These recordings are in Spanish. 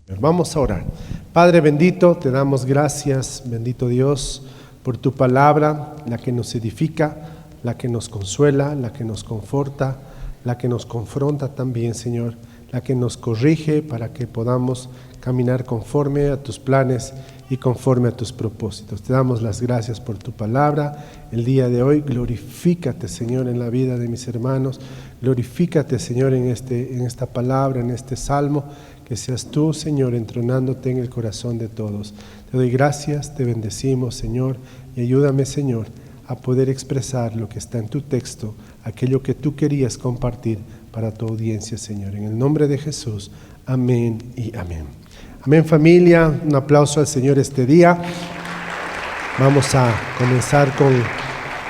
Vamos a orar. Padre bendito, te damos gracias, bendito Dios, por tu palabra, la que nos edifica, la que nos consuela, la que nos conforta, la que nos confronta también, Señor, la que nos corrige para que podamos caminar conforme a tus planes y conforme a tus propósitos. Te damos las gracias por tu palabra. El día de hoy, glorifícate, Señor, en la vida de mis hermanos. Glorifícate, Señor, en esta palabra, en este salmo. Que seas tú, Señor, entronándote en el corazón de todos. Te doy gracias, te bendecimos, Señor, y ayúdame, Señor, a poder expresar lo que está en tu texto, aquello que tú querías compartir para tu audiencia, Señor. En el nombre de Jesús, amén y amén. Amén, familia. Un aplauso al Señor este día. Vamos a comenzar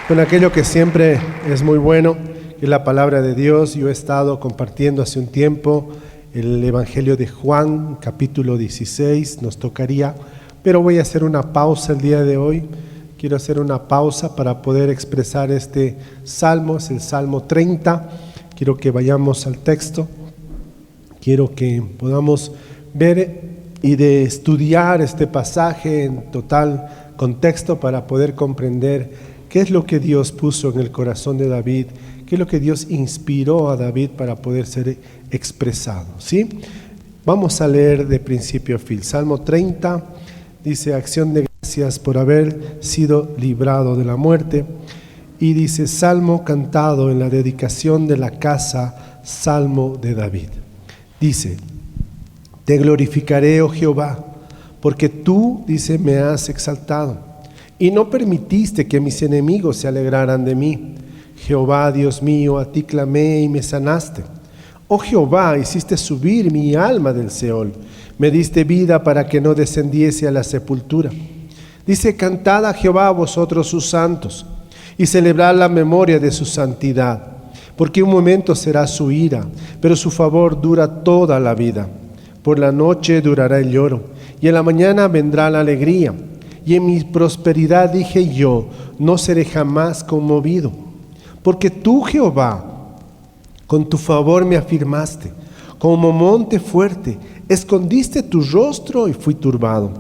con aquello que siempre es muy bueno, que es la palabra de Dios. Yo he estado compartiendo hace un tiempo el Evangelio de Juan, capítulo 16, nos tocaría, pero voy a hacer una pausa el día de hoy. Quiero hacer una pausa para poder expresar este salmo, es el Salmo 30. Quiero que vayamos al texto, quiero que podamos ver y de estudiar este pasaje en total contexto para poder comprender qué es lo que Dios puso en el corazón de David, qué es lo que Dios inspiró a David para poder ser expresado, ¿sí? Vamos a leer de principio a fin. Salmo 30 dice: acción de gracias por haber sido librado de la muerte. Y dice: salmo cantado en la dedicación de la casa, salmo de David. Dice: te glorificaré, oh Jehová, porque tú, dice, me has exaltado, y no permitiste que mis enemigos se alegraran de mí. Jehová, Dios mío, a ti clamé y me sanaste. Oh Jehová, hiciste subir mi alma del Seol, me diste vida para que no descendiese a la sepultura. Dice: cantad a Jehová vosotros sus santos, y celebrad la memoria de su santidad, porque un momento será su ira, pero su favor dura toda la vida. Por la noche durará el lloro, y en la mañana vendrá la alegría. Y en mi prosperidad dije yo: no seré jamás conmovido. Porque tú, Jehová, con tu favor me afirmaste, como monte fuerte, escondiste tu rostro y fui turbado.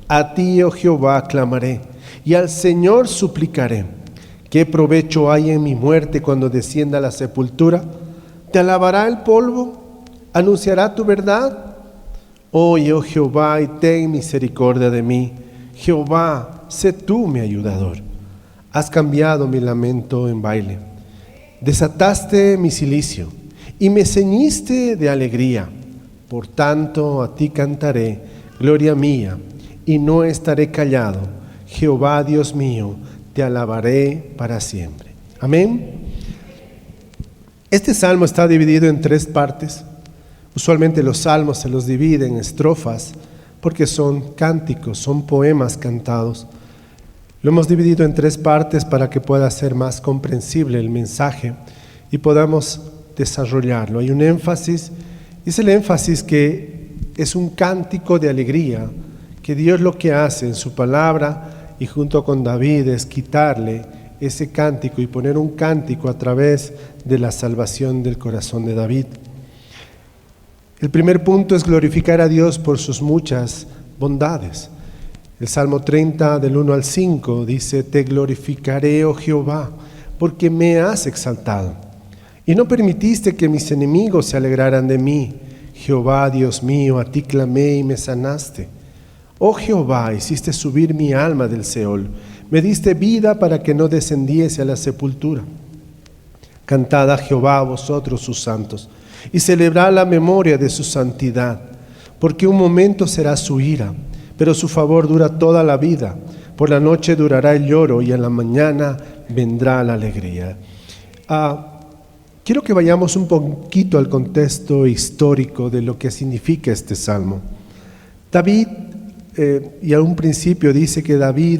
A ti, oh Jehová, clamaré, y al Señor suplicaré. ¿Qué provecho hay en mi muerte cuando descienda a la sepultura? ¿Te alabará el polvo? ¿Anunciará tu verdad? Oye, oh Jehová, y ten misericordia de mí. Jehová, sé tú mi ayudador. Has cambiado mi lamento en baile. Desataste mi cilicio y me ceñiste de alegría. Por tanto, a ti cantaré, gloria mía, y no estaré callado. Jehová, Dios mío, te alabaré para siempre. Amén. Este salmo está dividido en 3 partes. Usualmente los salmos se los dividen en estrofas porque son cánticos, son poemas cantados. Lo hemos dividido en 3 partes para que pueda ser más comprensible el mensaje y podamos desarrollarlo. Hay un énfasis, y es el énfasis que es un cántico de alegría, que Dios lo que hace en su palabra y junto con David es quitarle ese cántico y poner un cántico a través de la salvación del corazón de David. El primer punto es glorificar a Dios por sus muchas bondades. El Salmo 30 del 1 al 5 dice: te glorificaré, oh Jehová, porque me has exaltado, y no permitiste que mis enemigos se alegraran de mí. Jehová, Dios mío, a ti clamé y me sanaste. Oh Jehová, hiciste subir mi alma del Seol, me diste vida para que no descendiese a la sepultura. Cantad a Jehová vosotros sus santos, y celebrad la memoria de su santidad, porque un momento será su ira, pero su favor dura toda la vida. Por la noche durará el lloro, y en la mañana vendrá la alegría. Quiero que vayamos un poquito al contexto histórico de lo que significa este salmo. David, y a un principio dice que David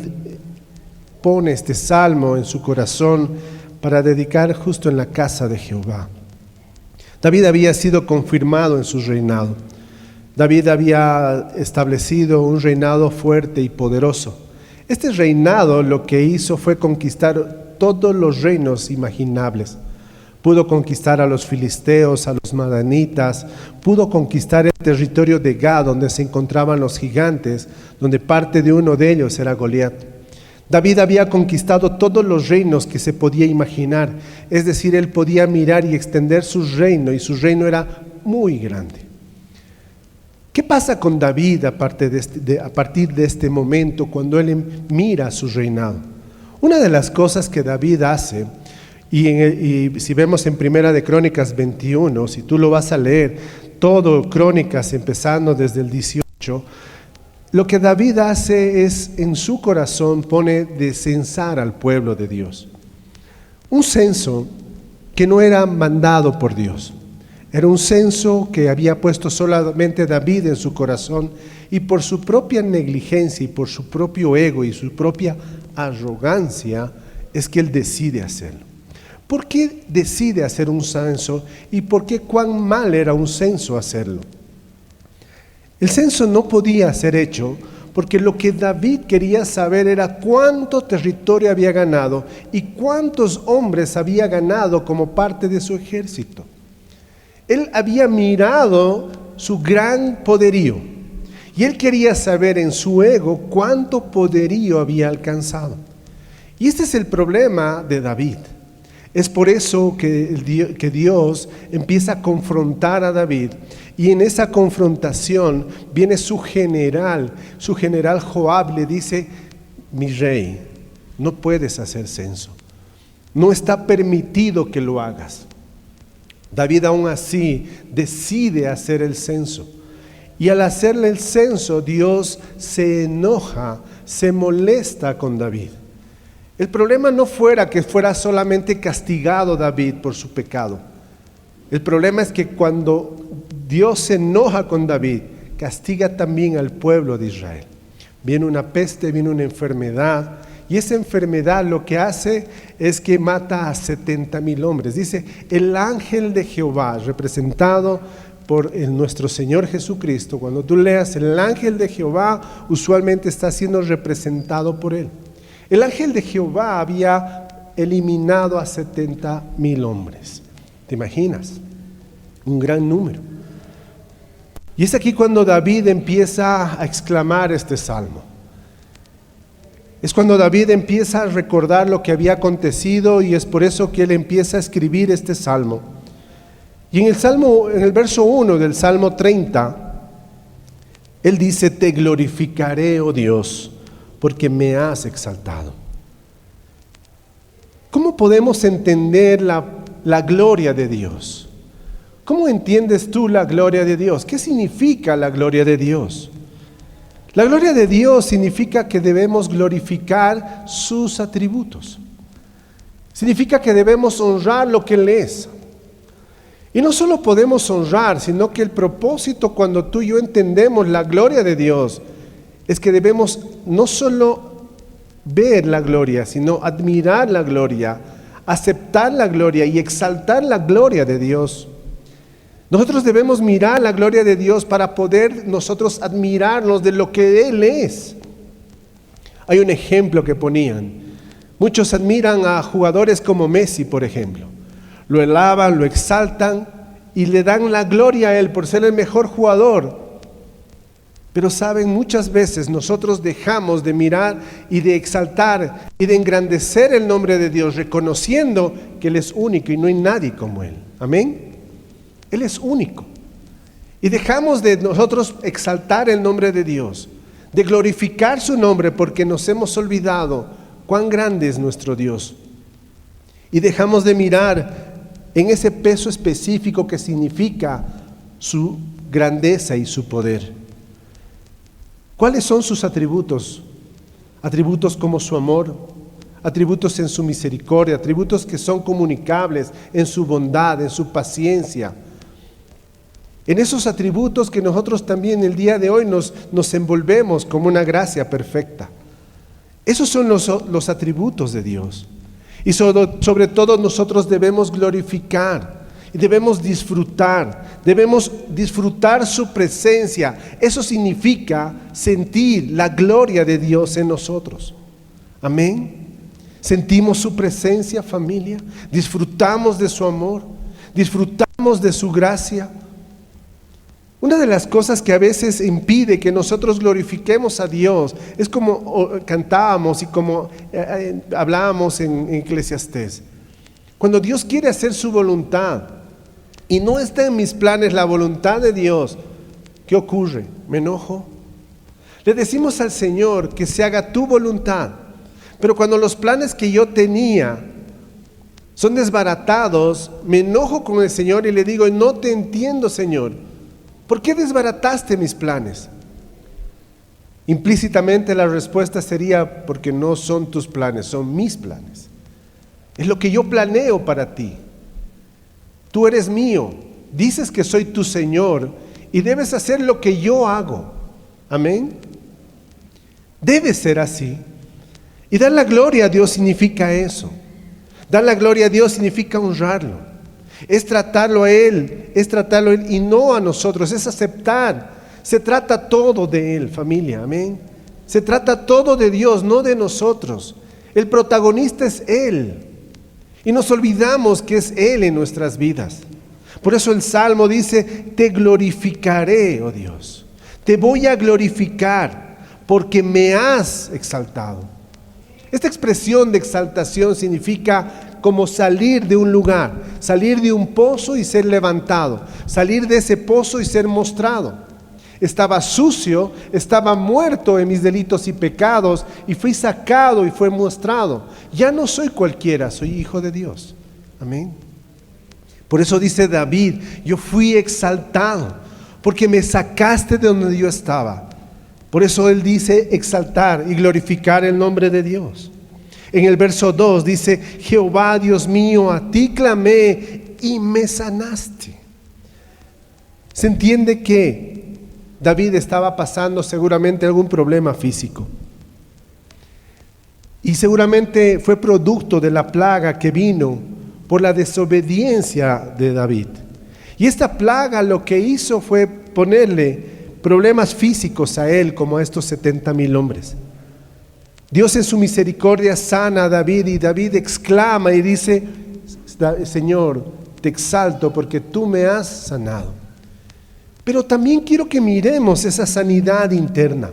pone este salmo en su corazón para dedicar justo en la casa de Jehová. David había sido confirmado en su reinado. David había establecido un reinado fuerte y poderoso. Este reinado lo que hizo fue conquistar todos los reinos imaginables. Pudo conquistar a los filisteos, a los madianitas, pudo conquistar el territorio de Gad, donde se encontraban los gigantes, donde parte de uno de ellos era Goliat. David había conquistado todos los reinos que se podía imaginar, es decir, él podía mirar y extender su reino, y su reino era muy grande. ¿Qué pasa con David a partir de este momento, cuando él mira su reinado? Una de las cosas que David hace, y si vemos en Primera de Crónicas 21, si tú lo vas a leer, todo Crónicas empezando desde el 18, lo que David hace es, en su corazón, pone de censar al pueblo de Dios. Un censo que no era mandado por Dios. Era un censo que había puesto solamente David en su corazón, y por su propia negligencia y por su propio ego y su propia arrogancia es que él decide hacerlo. ¿Por qué decide hacer un censo y por qué cuán mal era un censo hacerlo? El censo no podía ser hecho porque lo que David quería saber era cuánto territorio había ganado y cuántos hombres había ganado como parte de su ejército. Él había mirado su gran poderío y él quería saber en su ego cuánto poderío había alcanzado. Y este es el problema de David. Es por eso que Dios empieza a confrontar a David, y en esa confrontación viene su general Joab le dice: mi rey, no puedes hacer censo, no está permitido que lo hagas. David aún así decide hacer el censo, y al hacerle el censo Dios se enoja, se molesta con David. El problema no fuera que fuera solamente castigado David por su pecado. El problema es que cuando Dios se enoja con David, castiga también al pueblo de Israel. Viene una peste, viene una enfermedad, y esa enfermedad lo que hace es que mata a 70,000 hombres. Dice, el ángel de Jehová, representado por nuestro Señor Jesucristo. Cuando tú leas el ángel de Jehová, usualmente está siendo representado por él. El ángel de Jehová había eliminado a 70,000 hombres. ¿Te imaginas? Un gran número. Y es aquí cuando David empieza a exclamar este salmo. Es cuando David empieza a recordar lo que había acontecido, y es por eso que él empieza a escribir este salmo. Y en el verso 1 del Salmo 30, él dice: te glorificaré, oh Dios, porque me has exaltado. ¿Cómo podemos entender la gloria de Dios? ¿Cómo entiendes tú la gloria de Dios? ¿Qué significa la gloria de Dios? La gloria de Dios significa que debemos glorificar sus atributos. Significa que debemos honrar lo que Él es. Y no solo podemos honrar, sino que el propósito, cuando tú y yo entendemos la gloria de Dios, es que debemos no solo ver la gloria, sino admirar la gloria, aceptar la gloria y exaltar la gloria de Dios. Nosotros debemos mirar la gloria de Dios para poder nosotros admirarnos de lo que Él es. Hay un ejemplo que ponían. Muchos admiran a jugadores como Messi, por ejemplo. Lo alaban, lo exaltan y le dan la gloria a Él por ser el mejor jugador. Pero saben, muchas veces nosotros dejamos de mirar y de exaltar y de engrandecer el nombre de Dios, reconociendo que Él es único y no hay nadie como Él. Amén. Él es único. Y dejamos de nosotros exaltar el nombre de Dios, de glorificar su nombre, porque nos hemos olvidado cuán grande es nuestro Dios. Y dejamos de mirar en ese peso específico que significa su grandeza y su poder. ¿Cuáles son sus atributos? Atributos como su amor, atributos en su misericordia, atributos que son comunicables en su bondad, en su paciencia. En esos atributos que nosotros también el día de hoy nos envolvemos como una gracia perfecta. Esos son los atributos de Dios. Y sobre todo nosotros debemos glorificar y debemos disfrutar su presencia. Eso significa sentir la gloria de Dios en nosotros. Amén. Sentimos su presencia, familia. Disfrutamos de su amor. Disfrutamos de su gracia. Una de las cosas que a veces impide que nosotros glorifiquemos a Dios es como cantábamos y como hablábamos en Eclesiastés. Cuando Dios quiere hacer su voluntad y no está en mis planes la voluntad de Dios, ¿qué ocurre? ¿Me enojo? Le decimos al Señor que se haga tu voluntad, pero cuando los planes que yo tenía son desbaratados, me enojo con el Señor y le digo, no te entiendo, Señor. ¿Por qué desbarataste mis planes? Implícitamente la respuesta sería, porque no son tus planes, son mis planes. Es lo que yo planeo para ti. Tú eres mío, dices que soy tu Señor y debes hacer lo que yo hago. Amén. Debe ser así. Y dar la gloria a Dios significa eso. Dar la gloria a Dios significa honrarlo. Es tratarlo a Él y no a nosotros, es aceptar. Se trata todo de Él, familia, amén. Se trata todo de Dios, no de nosotros. El protagonista es Él. Y nos olvidamos que es Él en nuestras vidas. Por eso el Salmo dice, te glorificaré, oh Dios. Te voy a glorificar porque me has exaltado. Esta expresión de exaltación significa como salir de un lugar, salir de un pozo y ser levantado, salir de ese pozo y ser mostrado. Estaba sucio, estaba muerto en mis delitos y pecados y fui sacado y fue mostrado. Ya no soy cualquiera, soy hijo de Dios. Amén. Por eso dice David, yo fui exaltado porque me sacaste de donde yo estaba. Por eso él dice exaltar y glorificar el nombre de Dios. En el verso 2 dice, Jehová Dios mío, a ti clamé y me sanaste. Se entiende que David estaba pasando seguramente algún problema físico. Y seguramente fue producto de la plaga que vino por la desobediencia de David. Y esta plaga lo que hizo fue ponerle problemas físicos a él, como a estos 70,000 hombres. Dios en su misericordia sana a David y David exclama y dice, Señor, te exalto porque tú me has sanado. Pero también quiero que miremos esa sanidad interna,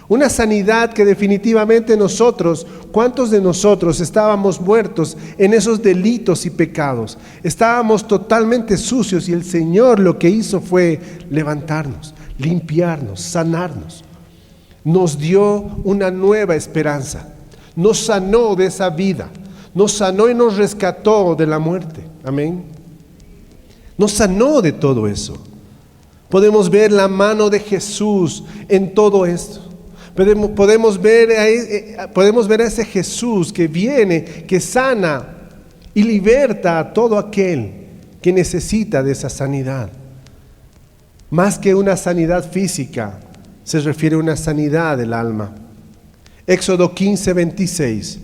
una sanidad que definitivamente nosotros, ¿cuántos de nosotros estábamos muertos en esos delitos y pecados? Estábamos totalmente sucios y el Señor lo que hizo fue levantarnos, limpiarnos, sanarnos. Nos dio una nueva esperanza, nos sanó de esa vida, nos sanó y nos rescató de la muerte. Amén. Nos sanó de todo eso. Podemos ver la mano de Jesús en todo esto. Podemos ver a ese Jesús que viene, que sana y liberta a todo aquel que necesita de esa sanidad. Más que una sanidad física, se refiere a una sanidad del alma. Éxodo 15:26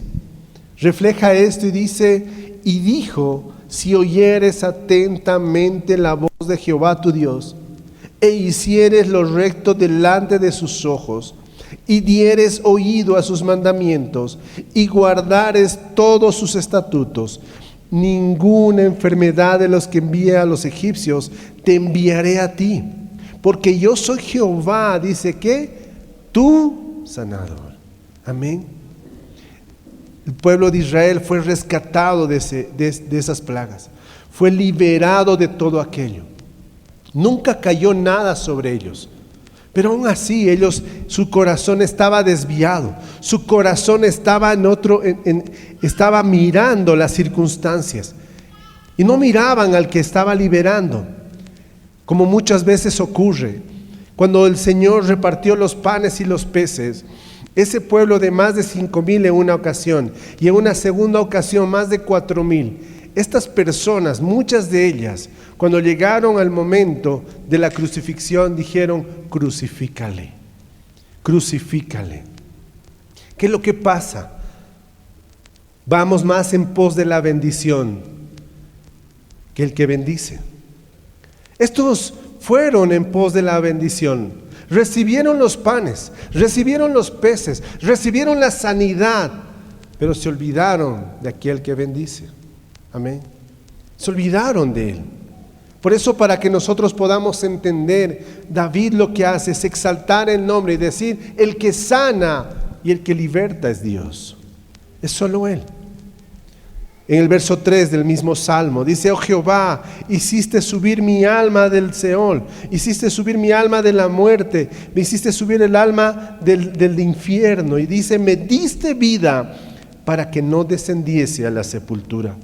refleja esto y dice, y dijo, si oyeres atentamente la voz de Jehová tu Dios, e hicieres lo recto delante de sus ojos, y dieres oído a sus mandamientos, y guardares todos sus estatutos, ninguna enfermedad de los que envié a los egipcios te enviaré a ti, porque yo soy Jehová, dice que tu sanador. Amén. El pueblo de Israel fue rescatado de esas plagas, fue liberado de todo aquello. Nunca cayó nada sobre ellos, pero aún así su corazón estaba desviado, su corazón estaba estaba mirando las circunstancias y no miraban al que estaba liberando. Como muchas veces ocurre, cuando el Señor repartió los panes y los peces, ese pueblo de más de 5,000 en una ocasión y en una segunda ocasión más de 4,000, estas personas, muchas de ellas, cuando llegaron al momento de la crucifixión, dijeron, crucifícale, crucifícale. ¿Qué es lo que pasa? Vamos más en pos de la bendición que el que bendice. Estos fueron en pos de la bendición, recibieron los panes, recibieron los peces, recibieron la sanidad, pero se olvidaron de aquel que bendice. Amén. Se olvidaron de Él. Por eso, para que nosotros podamos entender, David lo que hace es exaltar el nombre y decir: el que sana y el que liberta es Dios. Es solo Él. En el verso 3 del mismo Salmo dice: oh Jehová, hiciste subir mi alma del Seol, hiciste subir mi alma de la muerte, me hiciste subir el alma del infierno. Y dice: me diste vida para que no descendiese a la sepultura.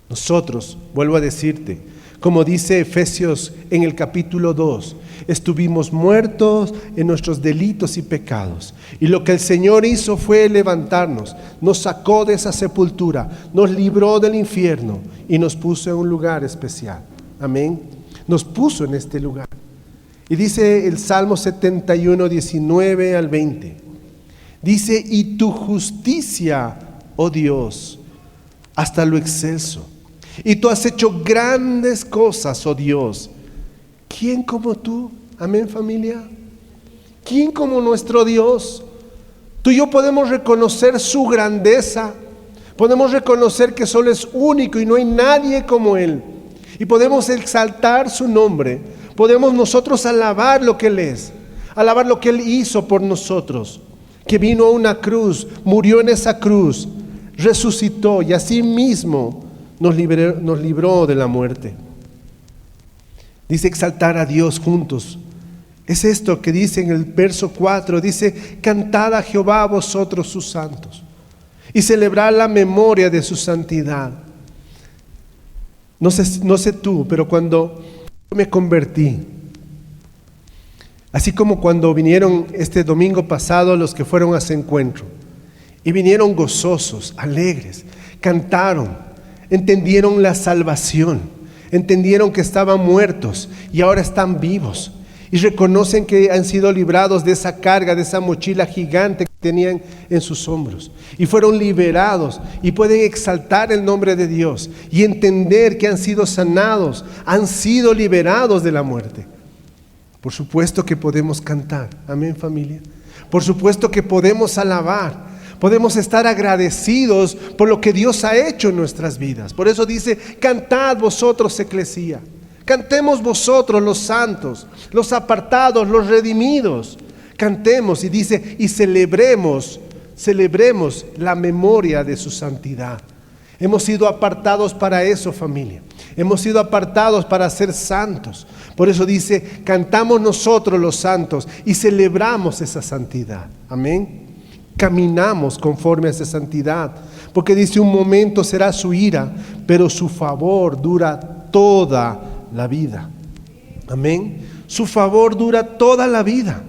Nosotros, vuelvo a decirte, como dice Efesios en el capítulo 2, estuvimos muertos en nuestros delitos y pecados. Y lo que el Señor hizo fue levantarnos, nos sacó de esa sepultura, nos libró del infierno y nos puso en un lugar especial. Amén. Nos puso en este lugar. Y dice el Salmo 71, 19 al 20. Dice: y tu justicia, oh Dios, hasta lo excelso. Y tú has hecho grandes cosas, oh Dios. ¿Quién como tú? Amén, familia. ¿Quién como nuestro Dios? Tú y yo podemos reconocer su grandeza. Podemos reconocer que solo es único y no hay nadie como Él. Y podemos exaltar su nombre. Podemos nosotros alabar lo que Él es. Alabar lo que Él hizo por nosotros. Que vino a una cruz, murió en esa cruz, resucitó y así mismo nos libró de la muerte. Dice exaltar a Dios juntos. Es esto que dice en el verso 4, dice: cantad a Jehová vosotros sus santos y celebrad la memoria de su santidad. No sé tú, pero cuando me convertí, así como cuando vinieron este domingo pasado los que fueron a ese encuentro, y vinieron gozosos, alegres, cantaron, entendieron la salvación, entendieron que estaban muertos y ahora están vivos, y reconocen que han sido librados de esa carga, de esa mochila gigante que tenían en sus hombros, y fueron liberados y pueden exaltar el nombre de Dios y entender que han sido sanados, han sido liberados de la muerte. Por supuesto que podemos cantar, amén, familia. Por supuesto que podemos alabar. Podemos estar agradecidos por lo que Dios ha hecho en nuestras vidas. Por eso dice: cantad vosotros, eclesía. Cantemos vosotros, los santos, los apartados, los redimidos. Cantemos, y dice: y celebremos la memoria de su santidad. Hemos sido apartados para eso, familia. Hemos sido apartados para ser santos. Por eso dice: cantamos nosotros los santos y celebramos esa santidad. Amén. Caminamos conforme a esa santidad, porque dice: un momento será su ira, pero su favor dura toda la vida. Amén. Su favor dura toda la vida.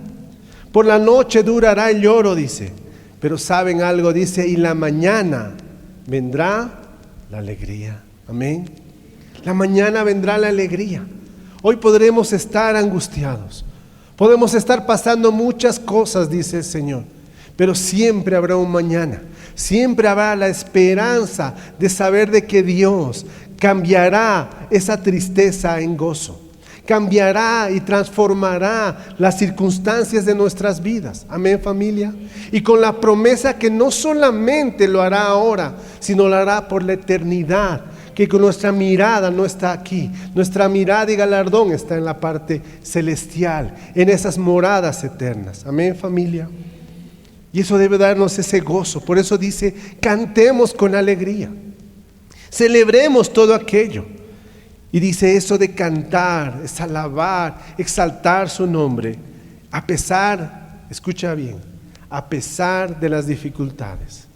Por la noche durará el lloro, dice, pero ¿saben algo? Dice: y la mañana vendrá la alegría. Amén. La mañana vendrá la alegría. Hoy podremos estar angustiados, podemos estar pasando muchas cosas, dice el Señor, pero siempre habrá un mañana. Siempre habrá la esperanza de saber de que Dios cambiará esa tristeza en gozo. Cambiará y transformará las circunstancias de nuestras vidas. Amén, familia. Y con la promesa que no solamente lo hará ahora, sino lo hará por la eternidad. Que con nuestra mirada no está aquí. Nuestra mirada y galardón está en la parte celestial, en esas moradas eternas. Amén, familia. Y eso debe darnos ese gozo. Por eso dice: cantemos con alegría. Celebremos todo aquello. Y dice: eso de cantar es alabar, exaltar su nombre, a pesar, escucha bien, a pesar de las dificultades.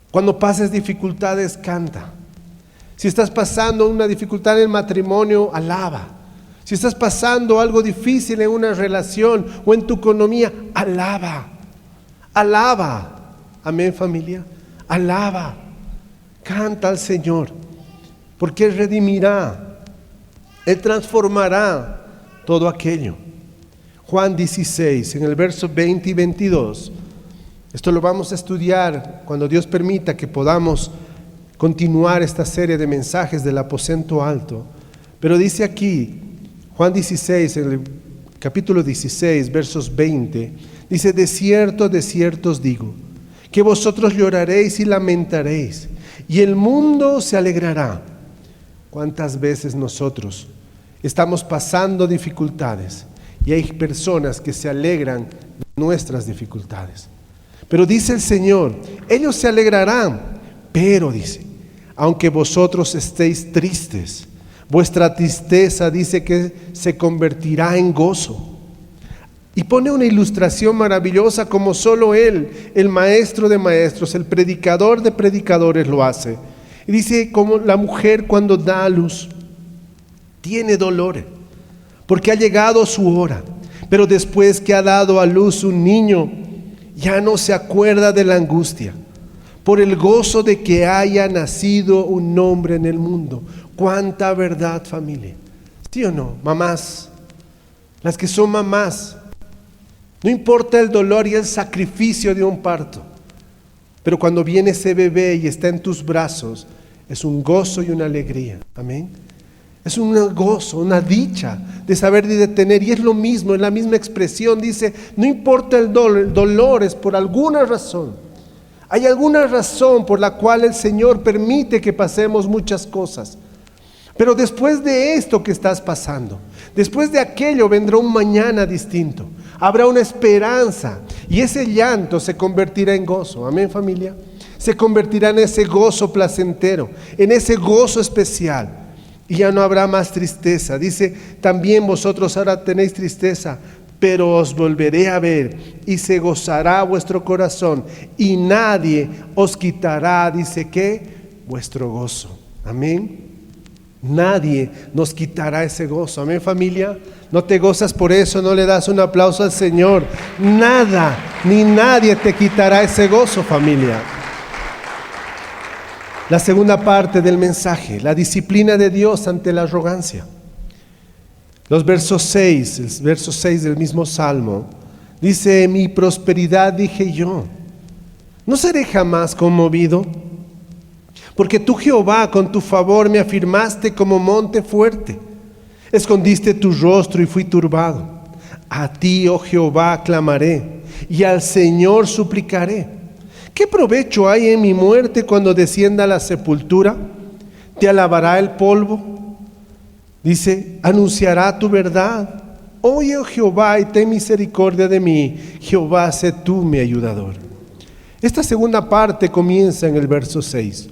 Cuando pases dificultades, canta. Si estás pasando una dificultad en el matrimonio, alaba. Si estás pasando algo difícil en una relación o en tu economía, alaba. Alaba. Amén, familia. Alaba. Canta al Señor, porque Él redimirá, Él transformará todo aquello. Juan 16, en el verso 20 y 22. Esto lo vamos a estudiar cuando Dios permita que podamos continuar esta serie de mensajes del aposento alto. Pero dice aquí, Juan 16, en el capítulo 16, versos 20, dice: de cierto os digo, que vosotros lloraréis y lamentaréis, y el mundo se alegrará. ¿Cuántas veces nosotros estamos pasando dificultades y hay personas que se alegran de nuestras dificultades? Pero dice el Señor, ellos se alegrarán, pero dice, aunque vosotros estéis tristes, vuestra tristeza dice que se convertirá en gozo. Y pone una ilustración maravillosa como solo Él, el maestro de maestros, el predicador de predicadores lo hace. Y dice como la mujer cuando da a luz, tiene dolores, porque ha llegado su hora. Pero después que ha dado a luz un niño, ya no se acuerda de la angustia, por el gozo de que haya nacido un hombre en el mundo. ¡Cuánta verdad, familia! ¿Sí o no? Mamás, las que son mamás, no importa el dolor y el sacrificio de un parto, pero cuando viene ese bebé y está en tus brazos, es un gozo y una alegría. Amén. Es un gozo, una dicha de saber y de tener, y es lo mismo, es la misma expresión. Dice, no importa el dolor es por alguna razón. Hay alguna razón por la cual el Señor permite que pasemos muchas cosas. Pero después de esto que estás pasando, después de aquello vendrá un mañana distinto. Habrá una esperanza y ese llanto se convertirá en gozo. Amén, familia. Se convertirá en ese gozo placentero, en ese gozo especial. Y ya no habrá más tristeza. Dice, también vosotros ahora tenéis tristeza, pero os volveré a ver y se gozará vuestro corazón y nadie os quitará, dice que, vuestro gozo. Amén. Nadie nos quitará ese gozo. Amén, familia. No te gozas por eso, no le das un aplauso al Señor. Nada ni nadie te quitará ese gozo, familia. La segunda parte del mensaje, la disciplina de Dios ante la arrogancia. El verso 6 del mismo Salmo, dice, mi prosperidad dije yo, no seré jamás conmovido, porque tú, Jehová, con tu favor me afirmaste como monte fuerte. Escondiste tu rostro y fui turbado. A ti, oh Jehová, clamaré, y al Señor suplicaré. ¿Qué provecho hay en mi muerte cuando descienda a la sepultura? ¿Te alabará el polvo? Dice, anunciará tu verdad. Oye, oh Jehová, y ten misericordia de mí. Jehová, sé tú mi ayudador. Esta segunda parte comienza en el verso 6.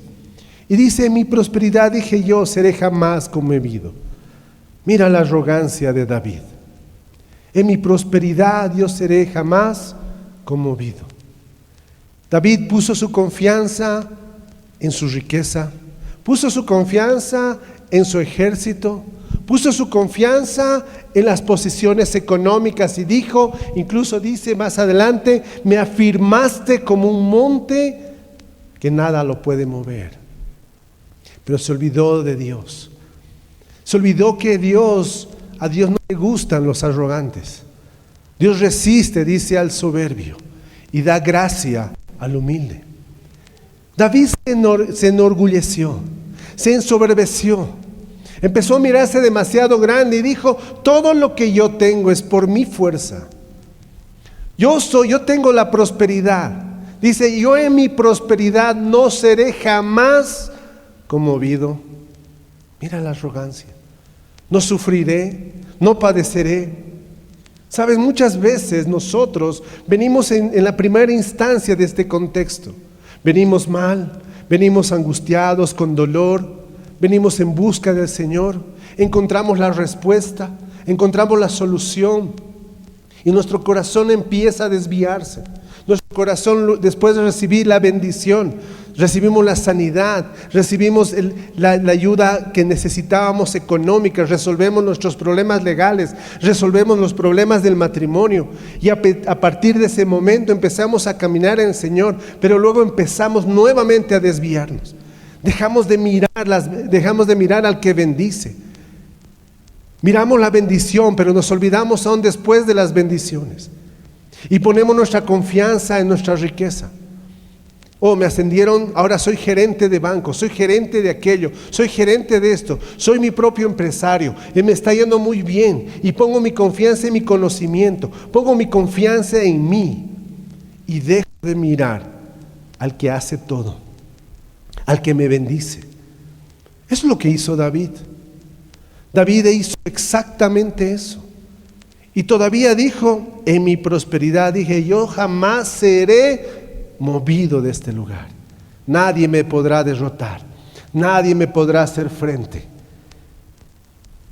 Y dice, mi prosperidad dije yo, seré jamás conmovido. Mira la arrogancia de David. En mi prosperidad yo seré jamás conmovido. David puso su confianza en su riqueza, puso su confianza en su ejército, puso su confianza en las posiciones económicas y dijo, incluso dice más adelante, me afirmaste como un monte que nada lo puede mover. Pero se olvidó de Dios. Se olvidó que a Dios no le gustan los arrogantes. Dios resiste, dice, al soberbio y da gracia al humilde. David se enorgulleció, se ensoberbeció, empezó a mirarse demasiado grande y dijo, todo lo que yo tengo es por mi fuerza. Yo tengo la prosperidad. Dice, yo en mi prosperidad no seré jamás conmovido. Mira la arrogancia. No sufriré, no padeceré. Sabes, muchas veces nosotros venimos en la primera instancia de este contexto. Venimos mal, venimos angustiados, con dolor, venimos en busca del Señor, encontramos la respuesta, encontramos la solución y nuestro corazón empieza a desviarse. Nuestro corazón, después de recibir la bendición, recibimos la sanidad, recibimos la ayuda que necesitábamos económica, resolvemos nuestros problemas legales, resolvemos los problemas del matrimonio y a partir de ese momento empezamos a caminar en el Señor, pero luego empezamos nuevamente a desviarnos. Dejamos de mirar al que bendice. Miramos la bendición, pero nos olvidamos aún después de las bendiciones. Y ponemos nuestra confianza en nuestra riqueza. Oh, me ascendieron, ahora soy gerente de banco, soy gerente de aquello, soy gerente de esto, soy mi propio empresario y me está yendo muy bien. Y pongo mi confianza en mi conocimiento, pongo mi confianza en mí y dejo de mirar al que hace todo, al que me bendice. Eso es lo que hizo David. David hizo exactamente eso. Y todavía dijo, en mi prosperidad, dije, yo jamás seré movido de este lugar. Nadie me podrá derrotar, nadie me podrá hacer frente.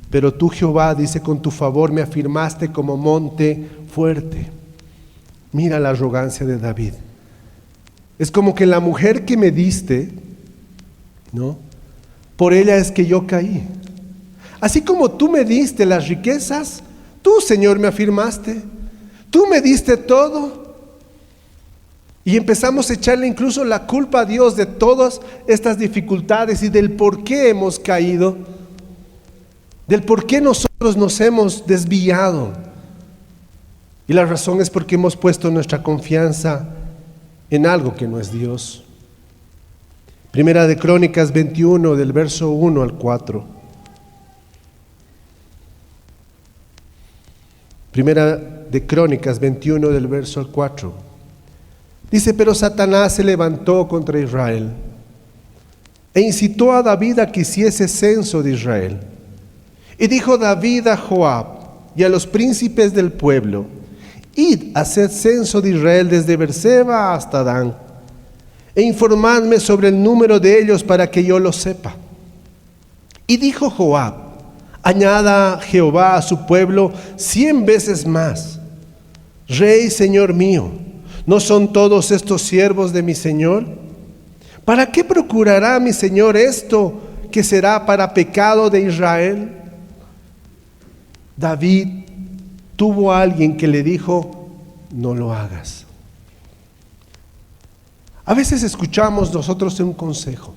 Pero tú, Jehová, dice, con tu favor me afirmaste como monte fuerte. Mira la arrogancia de David. Es como que la mujer que me diste, ¿no? Por ella es que yo caí. Así como tú me diste las riquezas, tú, Señor, me afirmaste. Tú me diste todo. Y empezamos a echarle incluso la culpa a Dios de todas estas dificultades y del por qué hemos caído, del por qué nosotros nos hemos desviado. Y la razón es porque hemos puesto nuestra confianza en algo que no es Dios. Primera de Crónicas 21, del verso 1 al 4. Primera de Crónicas 21, del verso al 4. Dice, pero Satanás se levantó contra Israel e incitó a David a que hiciese censo de Israel. Y dijo David a Joab y a los príncipes del pueblo, id, haced censo de Israel desde Beerseba hasta Dan, e informadme sobre el número de ellos para que yo lo sepa. Y dijo Joab, añada Jehová a su pueblo 100 veces más. Rey, Señor mío, ¿no son todos estos siervos de mi Señor? ¿Para qué procurará mi Señor esto que será para pecado de Israel? David tuvo a alguien que le dijo, no lo hagas. A veces escuchamos nosotros un consejo.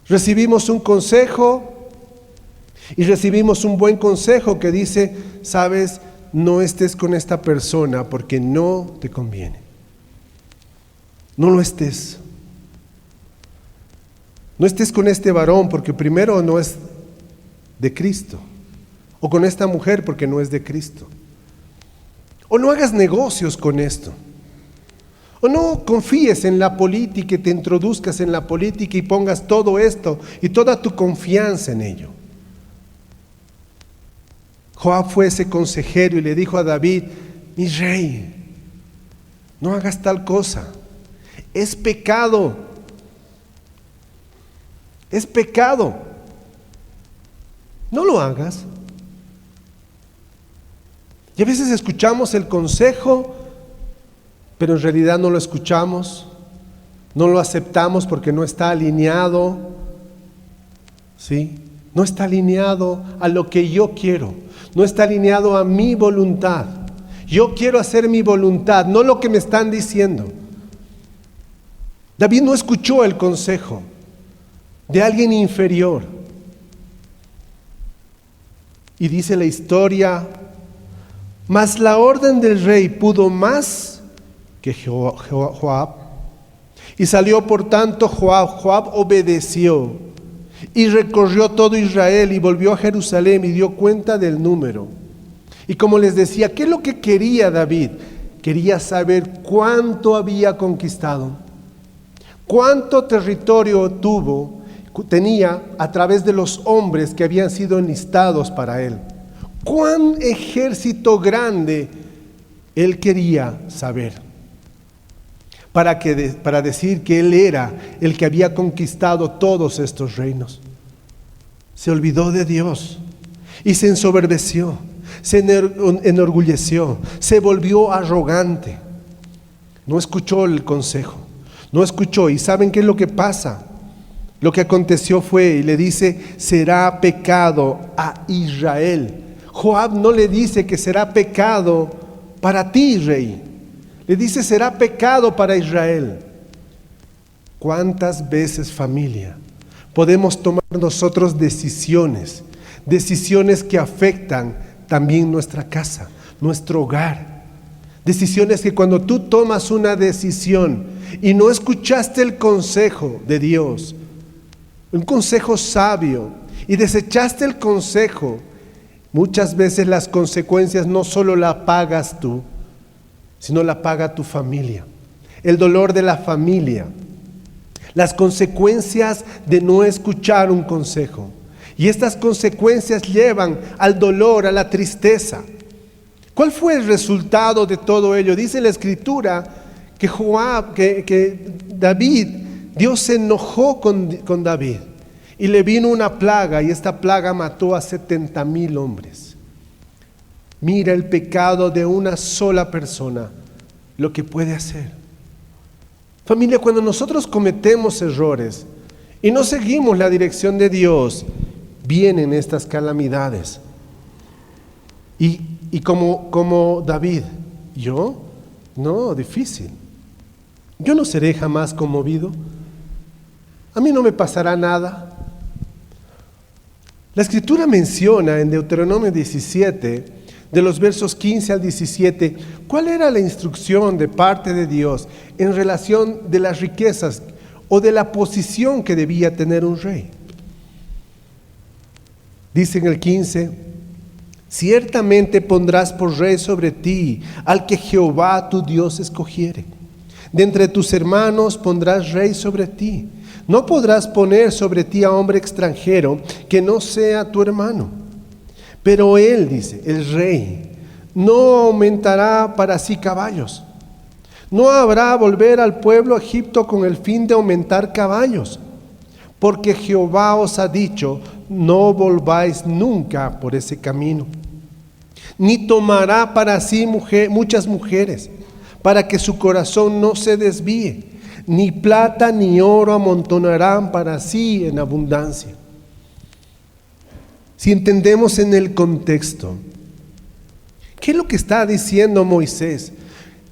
Recibimos un consejo y recibimos un buen consejo que dice, sabes, no estés con esta persona porque no te conviene. No lo estés. No estés con este varón porque primero no es de Cristo. O con esta mujer porque no es de Cristo. O no hagas negocios con esto. O no confíes en la política y te introduzcas en la política y pongas todo esto y toda tu confianza en ello. Joab fue ese consejero y le dijo a David, mi rey, no hagas tal cosa. Es pecado. Es pecado. No lo hagas. Y a veces escuchamos el consejo, pero en realidad no lo escuchamos, no lo aceptamos porque no está alineado, ¿sí? No está alineado a lo que yo quiero, no está alineado a mi voluntad. Yo quiero hacer mi voluntad, no lo que me están diciendo. David no escuchó el consejo de alguien inferior. Y dice la historia, mas la orden del rey pudo más que Joab. Y salió por tanto Joab obedeció y recorrió todo Israel y volvió a Jerusalén y dio cuenta del número. Y como les decía, ¿qué es lo que quería David? Quería saber cuánto había conquistado, cuánto territorio tenía a través de los hombres que habían sido enlistados para él. Cuán ejército grande él quería saber para decir que él era el que había conquistado todos estos reinos. Se olvidó de Dios y se ensoberbeció, se enorgulleció, se volvió arrogante. No escuchó el consejo, no escuchó. ¿Y saben qué es lo que pasa? Lo que aconteció fue, y le dice, será pecado a Israel. Joab no le dice que será pecado para ti, rey. Le dice, será pecado para Israel. ¿Cuántas veces, familia, podemos tomar nosotros decisiones que afectan también nuestra casa, nuestro hogar? Decisiones que cuando tú tomas una decisión y no escuchaste el consejo de Dios, un consejo sabio, y desechaste el consejo, muchas veces las consecuencias no solo la pagas tú, sino la paga tu familia. el dolor de la familia, las consecuencias de no escuchar un consejo. Y estas consecuencias llevan al dolor, a la tristeza. ¿Cuál fue el resultado de todo ello? Dice la Escritura que David, Dios se enojó con David y le vino una plaga, y esta plaga mató a 70,000 hombres. Mira el pecado de una sola persona, lo que puede hacer. Familia, cuando nosotros cometemos errores y no seguimos la dirección de Dios, vienen estas calamidades. Y como David, ¿yo? No, difícil. Yo no seré jamás conmovido. A mí no me pasará nada. La Escritura menciona en Deuteronomio 17, de los versos 15 al 17, cuál era la instrucción de parte de Dios en relación de las riquezas o de la posición que debía tener un rey. Dice en el 15: ciertamente pondrás por rey sobre ti al que Jehová tu Dios escogiere. De entre tus hermanos pondrás rey sobre ti. No podrás poner sobre ti a hombre extranjero que no sea tu hermano. Pero él, dice, el rey, no aumentará para sí caballos. No habrá volver al pueblo a Egipto con el fin de aumentar caballos. Porque Jehová os ha dicho: no volváis nunca por ese camino. Ni tomará para sí muchas mujeres, para que su corazón no se desvíe. Ni plata ni oro amontonarán para sí en abundancia. Si entendemos en el contexto, ¿qué es lo que está diciendo Moisés?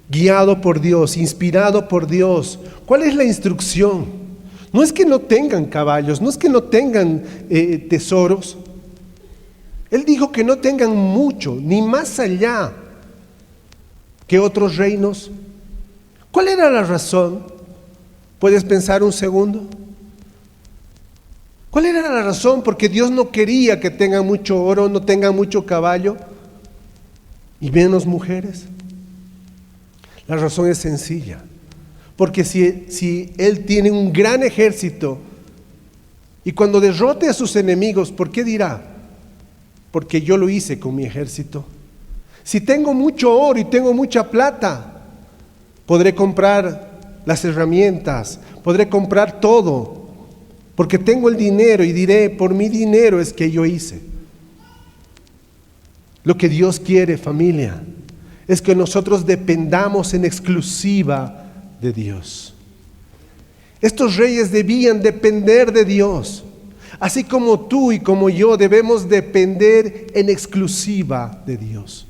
Guiado por Dios, inspirado por Dios. ¿Cuál es la instrucción? No es que no tengan caballos, no es que no tengan tesoros. Él dijo que no tengan mucho, ni más allá que otros reinos. ¿Cuál era la razón? ¿Puedes pensar un segundo? ¿Cuál era la razón? Porque Dios no quería que tengan mucho oro, no tengan mucho caballo y menos mujeres. La razón es sencilla. Porque si Él tiene un gran ejército y cuando derrote a sus enemigos, ¿por qué dirá? Porque yo lo hice con mi ejército. Si tengo mucho oro y tengo mucha plata, podré comprar las herramientas, podré comprar todo, porque tengo el dinero y diré: por mi dinero es que yo hice. Lo que Dios quiere, familia, es que nosotros dependamos en exclusiva de Dios. Estos reyes debían depender de Dios, así como tú y como yo debemos depender en exclusiva de Dios,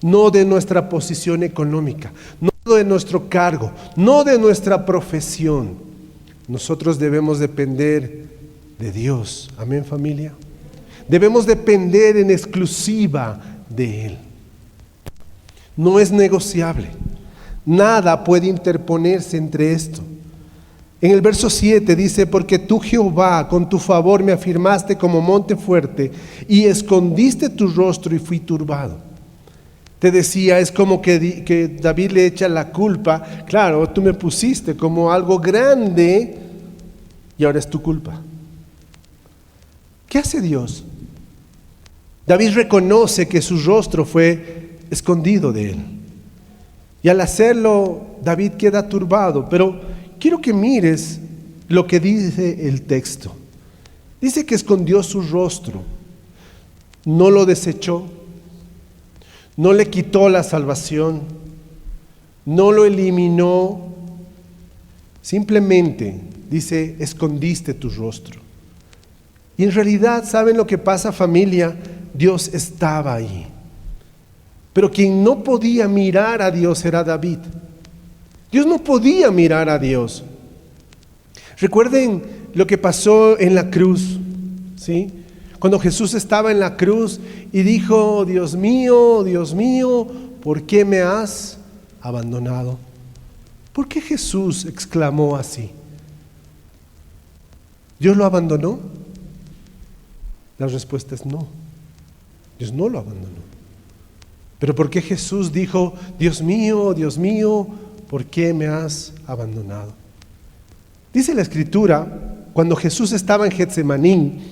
no de nuestra posición económica, no de nuestro cargo, no de nuestra profesión. Nosotros debemos depender de Dios. Amén, familia. Debemos depender en exclusiva de Él. No es negociable. Nada puede interponerse entre esto. En el verso 7 dice: porque tú, Jehová, con tu favor me afirmaste como monte fuerte y escondiste tu rostro y fui turbado. Te decía, es como que David le echa la culpa. Claro, tú me pusiste como algo grande y ahora es tu culpa. ¿Qué hace Dios? David reconoce que su rostro fue escondido de él. Y al hacerlo, David queda turbado. Pero quiero que mires lo que dice el texto. Dice que escondió su rostro, no lo desechó, no le quitó la salvación, no lo eliminó. Simplemente dice: escondiste tu rostro. Y en realidad, ¿saben lo que pasa, familia? Dios estaba ahí. Pero quien no podía mirar a Dios era David. Dios no podía mirar a Dios. Recuerden lo que pasó en la cruz, ¿sí? Cuando Jesús estaba en la cruz y dijo: Dios mío, ¿por qué me has abandonado? ¿Por qué Jesús exclamó así? ¿Dios lo abandonó? La respuesta es no. Dios no lo abandonó. Pero ¿por qué Jesús dijo: Dios mío, ¿por qué me has abandonado? Dice la Escritura, cuando Jesús estaba en Getsemaní,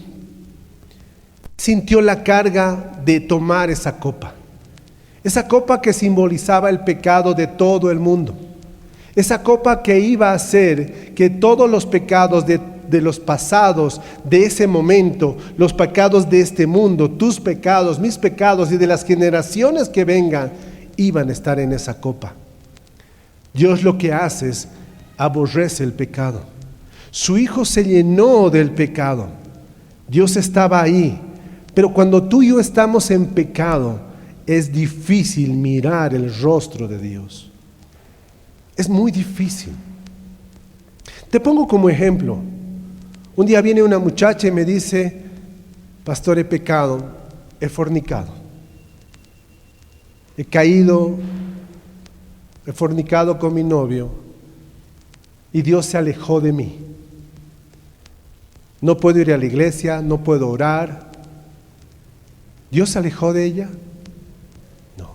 sintió la carga de tomar esa copa que simbolizaba el pecado de todo el mundo, esa copa que iba a hacer que todos los pecados de los pasados, de ese momento, los pecados de este mundo, tus pecados, mis pecados y de las generaciones que vengan, iban a estar en esa copa. Dios lo que hace es aborrece el pecado. Su Hijo se llenó del pecado. Dios estaba ahí. Pero cuando tú y yo estamos en pecado, es difícil mirar el rostro de Dios. Es muy difícil. Te pongo como ejemplo. Un día viene una muchacha y me dice, pastor, he pecado, he fornicado. He caído, he fornicado con mi novio y Dios se alejó de mí. No puedo ir a la iglesia, no puedo orar. ¿Dios se alejó de ella? No.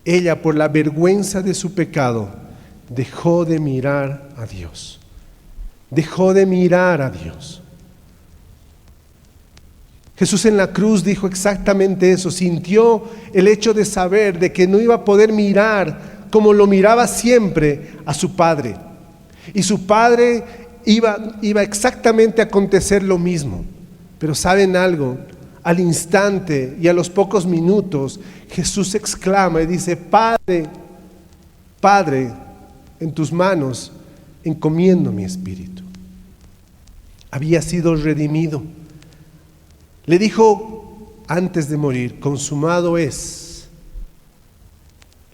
Ella, por la vergüenza de su pecado, dejó de mirar a Dios. Dejó de mirar a Dios. Jesús en la cruz dijo exactamente eso. Sintió el hecho de saber de que no iba a poder mirar como lo miraba siempre a su Padre. Y su Padre iba exactamente a acontecer lo mismo. Pero ¿saben algo? Al instante y a los pocos minutos, Jesús exclama y dice, Padre, Padre, en tus manos encomiendo mi espíritu. Había sido redimido. Le dijo antes de morir, consumado es,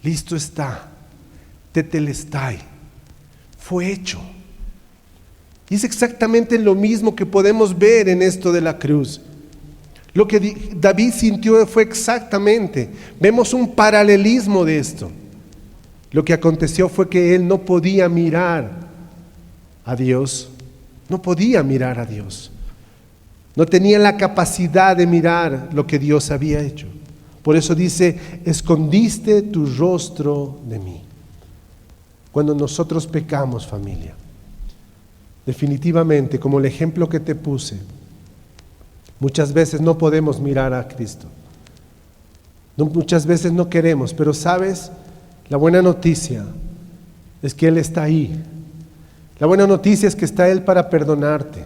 listo está, tetelestai, fue hecho. Y es exactamente lo mismo que podemos ver en esto de la cruz. Lo que David sintió fue exactamente, vemos un paralelismo de esto. Lo que aconteció fue que él no podía mirar a Dios, no podía mirar a Dios. No tenía la capacidad de mirar lo que Dios había hecho. Por eso dice, escondiste tu rostro de mí. Cuando nosotros pecamos, familia, definitivamente, como el ejemplo que te puse, muchas veces no podemos mirar a Cristo. Muchas veces no queremos, pero ¿sabes? La buena noticia es que Él está ahí. La buena noticia es que está Él para perdonarte.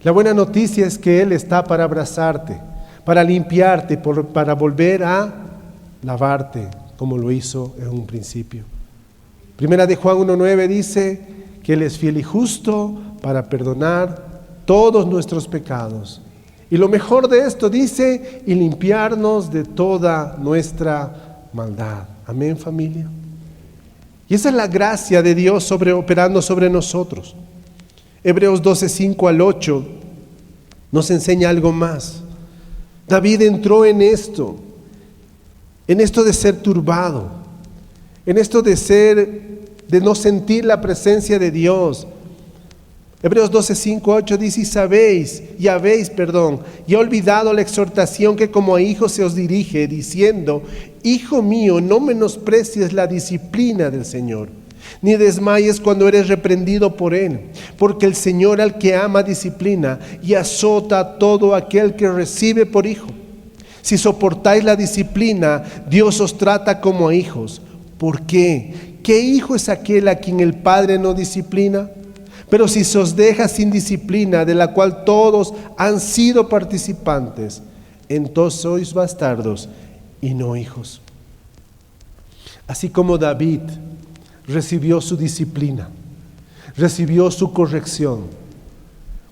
La buena noticia es que Él está para abrazarte, para limpiarte, para volver a lavarte, como lo hizo en un principio. Primera de Juan 1:9 dice que Él es fiel y justo para perdonar todos nuestros pecados. Y lo mejor de esto dice, y limpiarnos de toda nuestra maldad. Amén, familia. Y esa es la gracia de Dios operando sobre nosotros. Hebreos 12:5-8 nos enseña algo más. David entró en esto de ser turbado, en esto de no sentir la presencia de Dios. Hebreos 12:5-8 dice, y habéis olvidado la exhortación que como a hijos se os dirige, diciendo, Hijo mío, no menosprecies la disciplina del Señor, ni desmayes cuando eres reprendido por Él, porque el Señor al que ama disciplina y azota a todo aquel que recibe por hijo. Si soportáis la disciplina, Dios os trata como a hijos. ¿Por qué? ¿Qué hijo es aquel a quien el Padre no disciplina? Pero si se os deja sin disciplina, de la cual todos han sido participantes, entonces sois bastardos y no hijos. Así como David recibió su disciplina, recibió su corrección.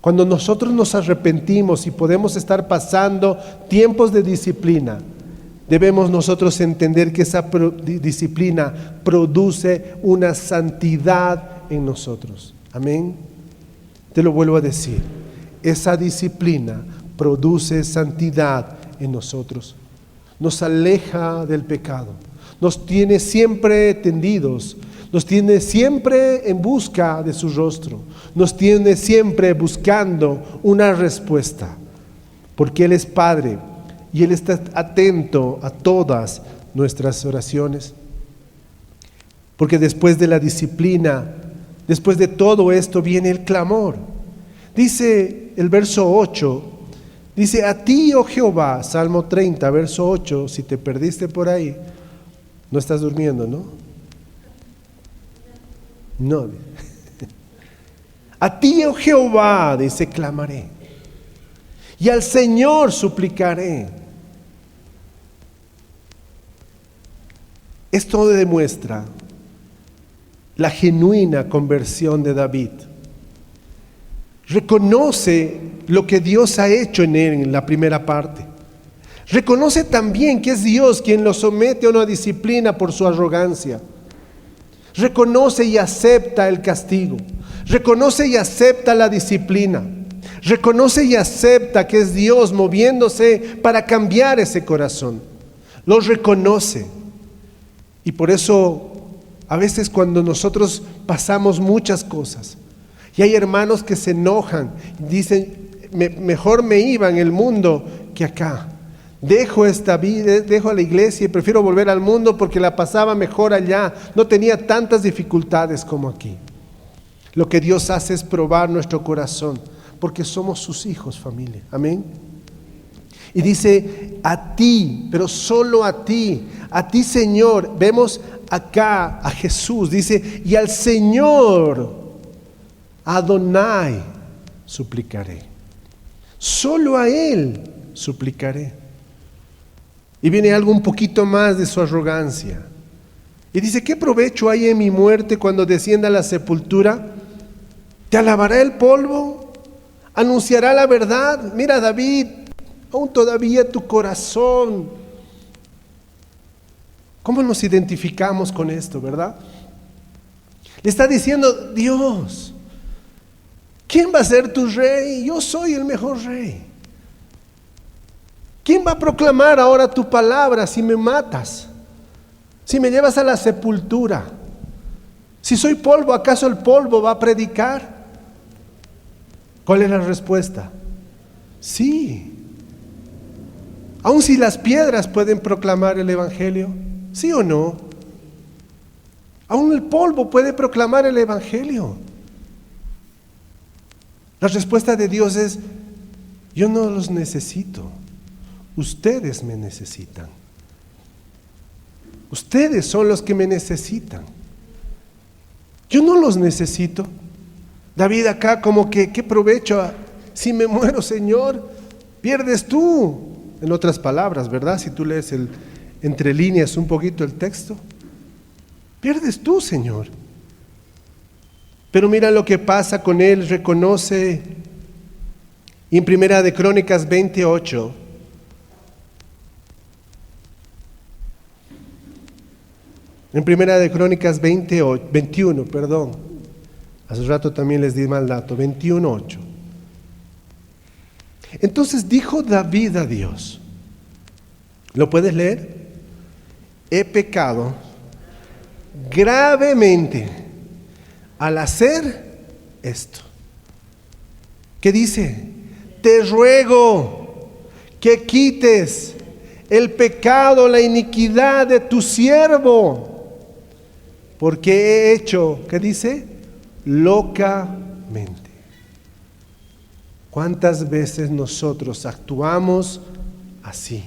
Cuando nosotros nos arrepentimos y podemos estar pasando tiempos de disciplina, debemos nosotros entender que esa disciplina produce una santidad en nosotros. Amén. Te lo vuelvo a decir. Esa disciplina produce santidad en nosotros. Nos aleja del pecado. Nos tiene siempre tendidos. Nos tiene siempre en busca de su rostro. Nos tiene siempre buscando una respuesta. Porque Él es Padre y Él está atento a todas nuestras oraciones. Porque después de la disciplina, después de todo esto viene el clamor. Dice el verso 8, dice: a ti, oh Jehová, Salmo 30, verso 8, si te perdiste por ahí, no estás durmiendo, ¿no? No. A ti, oh Jehová, dice, clamaré, y al Señor suplicaré. Esto demuestra la genuina conversión de David. Reconoce lo que Dios ha hecho en él en la primera parte. Reconoce también que es Dios quien lo somete a una disciplina por su arrogancia. Reconoce y acepta el castigo. Reconoce y acepta la disciplina. Reconoce y acepta que es Dios moviéndose para cambiar ese corazón. Lo reconoce. Y por eso, a veces cuando nosotros pasamos muchas cosas, y hay hermanos que se enojan, dicen: mejor me iba en el mundo que acá. Dejo esta vida, dejo a la iglesia y prefiero volver al mundo porque la pasaba mejor allá. No tenía tantas dificultades como aquí. Lo que Dios hace es probar nuestro corazón, porque somos sus hijos, familia. Amén. Y dice: a ti, pero solo a ti Señor. Vemos acá a Jesús, dice: y al Señor Adonai suplicaré. Solo a Él suplicaré. Y viene algo un poquito más de su arrogancia. Y dice: ¿qué provecho hay en mi muerte cuando descienda a la sepultura? ¿Te alabará el polvo? ¿Anunciará la verdad? Mira, David, aún todavía tu corazón. ¿Cómo nos identificamos con esto, verdad? Le está diciendo: Dios, ¿quién va a ser tu rey? Yo soy el mejor rey. ¿Quién va a proclamar ahora tu palabra si me matas? Si me llevas a la sepultura. Si soy polvo, ¿acaso el polvo va a predicar? ¿Cuál es la respuesta? Sí. Aun si las piedras pueden proclamar el evangelio, ¿sí o no? Aún el polvo puede proclamar el evangelio. La respuesta de Dios es: yo no los necesito. Ustedes me necesitan. Ustedes son los que me necesitan. Yo no los necesito. David acá como que: ¿qué provecho? Si me muero, Señor, pierdes tú. En otras palabras, ¿verdad? Si tú lees entre líneas un poquito el texto, pierdes tú, Señor. Pero mira lo que pasa con él. Reconoce. Y en Primera de Crónicas 28, en Primera de Crónicas 21, hace rato también les di mal dato, 21:8. Entonces dijo David a Dios, ¿lo puedes leer? He pecado gravemente al hacer esto. ¿Qué dice? Te ruego que quites el pecado, la iniquidad de tu siervo, porque he hecho, ¿qué dice? Locamente. ¿Cuántas veces nosotros actuamos así?